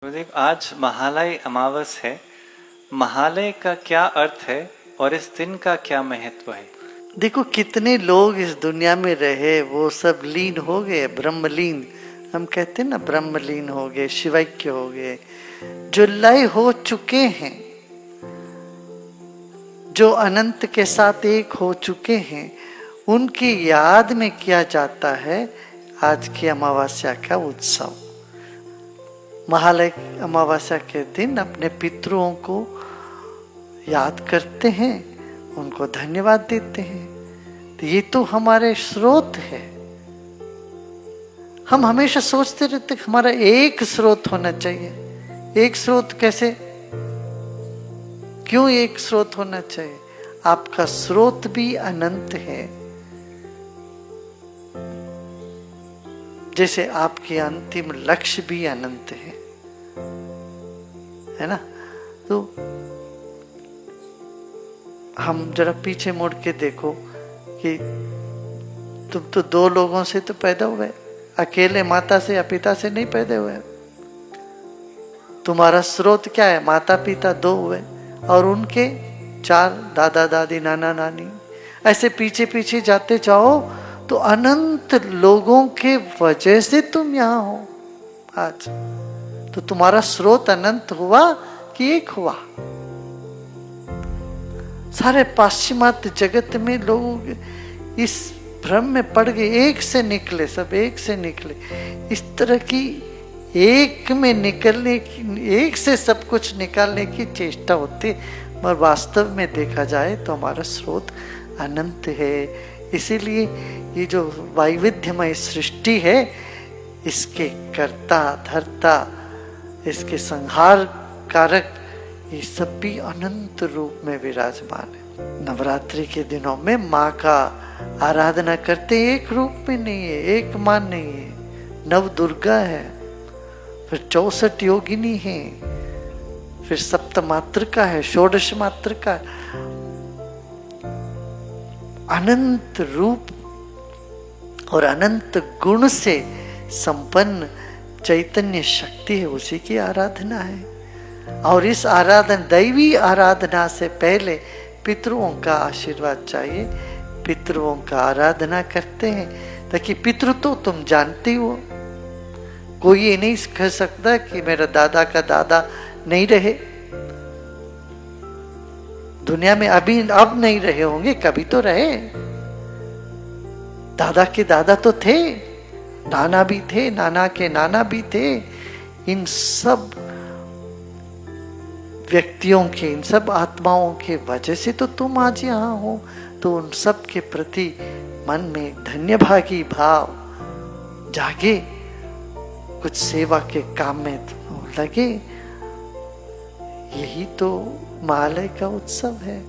गुरुदेव, आज महालय अमावस है। महालय का क्या अर्थ है और इस दिन का क्या महत्व है? देखो कितने लोग इस दुनिया में रहे, वो सब लीन हो गए, ब्रह्मलीन हम कहते हैं ना, ब्रह्मलीन हो गए, शिवैक्य हो गए, जो लय हो चुके हैं, जो अनंत के साथ एक हो चुके हैं, उनकी याद में किया जाता है आज की अमावस्या का उत्सव। महालय अमावस्या के दिन अपने पितरों को याद करते हैं, उनको धन्यवाद देते हैं। तो ये तो हमारे स्रोत है। हम हमेशा सोचते रहते हमारा एक स्रोत होना चाहिए। एक स्रोत कैसे, क्यों एक स्रोत होना चाहिए? आपका स्रोत भी अनंत है, जैसे आपके अंतिम लक्ष्य भी अनंत है ना। तो हम जरा पीछे मुड़ के देखो कि तुम तो दो लोगों से तो पैदा हुए, अकेले माता से या पिता से नहीं पैदा हुए। तुम्हारा स्रोत क्या है? माता पिता दो हुए और उनके चार दादा दादी नाना नानी, ऐसे पीछे पीछे जाते जाओ तो अनंत लोगों के वजह से तुम यहां हो आज। तो तुम्हारा स्रोत अनंत हुआ कि एक हुआ? सारे पाश्चिमात्य जगत में लोग इस भ्रम में पड़ गए, एक से निकले, सब एक से निकले। इस तरह की एक में निकलने की, एक से सब कुछ निकालने की चेष्टा होती, मगर वास्तव में देखा जाए तो हमारा स्रोत अनंत है। इसीलिए ये जो वैविध्यमय सृष्टि है, इसके कर्ता धर्ता, इसके संहार कारक, ये सब भी अनंत रूप में विराजमान है। नवरात्रि के दिनों में माँ का आराधना करते एक रूप में नहीं है, एक माँ नहीं है, नव दुर्गा है, फिर 64 योगिनी है, फिर सप्तमातृका है, षोडश मातृका, अनंत रूप और अनंत गुण से संपन्न चैतन्य शक्ति है, उसी की आराधना है। और इस आराधना, दैवी आराधना से पहले पितरों का आशीर्वाद चाहिए। पितरों का आराधना करते हैं ताकि पितृ तो तुम जानते हो, कोई ये नहीं कह सकता कि मेरा दादा का दादा नहीं रहे दुनिया में, अभी अब नहीं रहे होंगे, कभी तो रहे। दादा के दादा तो थे, नाना भी थे, नाना के नाना भी थे। इन सब व्यक्तियों के, इन सब आत्माओं के वजह से तो तुम आज यहाँ हो। तो उन सब के प्रति मन में धन्यभागी भाव जागे, कुछ सेवा के काम में लगे। यही तो महालय का उत्सव है।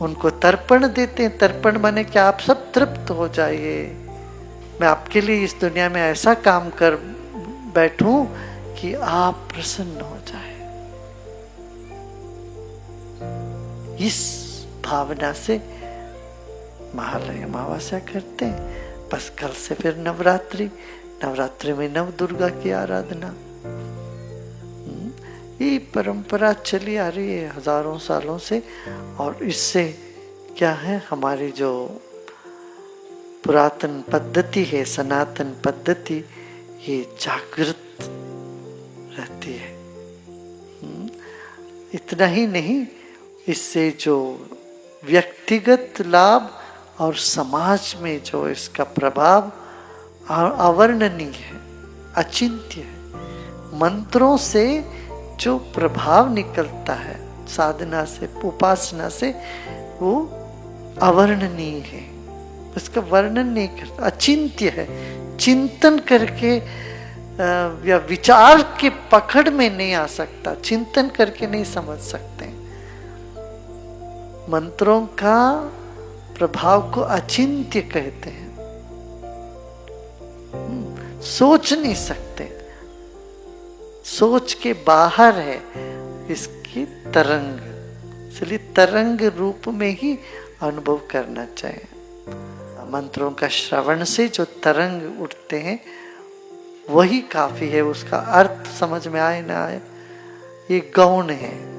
उनको तर्पण देते हैं। तर्पण माने कि आप सब तृप्त हो जाइए, मैं आपके लिए इस दुनिया में ऐसा काम कर बैठूं कि आप प्रसन्न हो जाए। इस भावना से महालय अमावस्या करते हैं। बस कल से फिर नवरात्रि, नवरात्रि में नव दुर्गा की आराधना, ये परंपरा चली आ रही है हजारों सालों से। और इससे क्या है, हमारी जो पुरातन पद्धति है, सनातन पद्धति, ये जागृत रहती है। इतना ही नहीं, इससे जो व्यक्तिगत लाभ और समाज में जो इसका प्रभाव अवर्णनीय है, अचिंत्य है। मंत्रों से जो प्रभाव निकलता है साधना से, उपासना से, वो अवर्णनीय है, उसका वर्णन नहीं करता, अचिंत्य है। चिंतन करके या विचार के पकड़ में नहीं आ सकता, चिंतन करके नहीं समझ सकते। मंत्रों का प्रभाव को अचिंत्य कहते हैं, सोच नहीं सकते, सोच के बाहर है इसकी तरंग, इसलिए तरंग रूप में ही अनुभव करना चाहिए। मंत्रों का श्रवण से जो तरंग उठते हैं वही काफी है। उसका अर्थ समझ में आए ना आए, ये गौण है।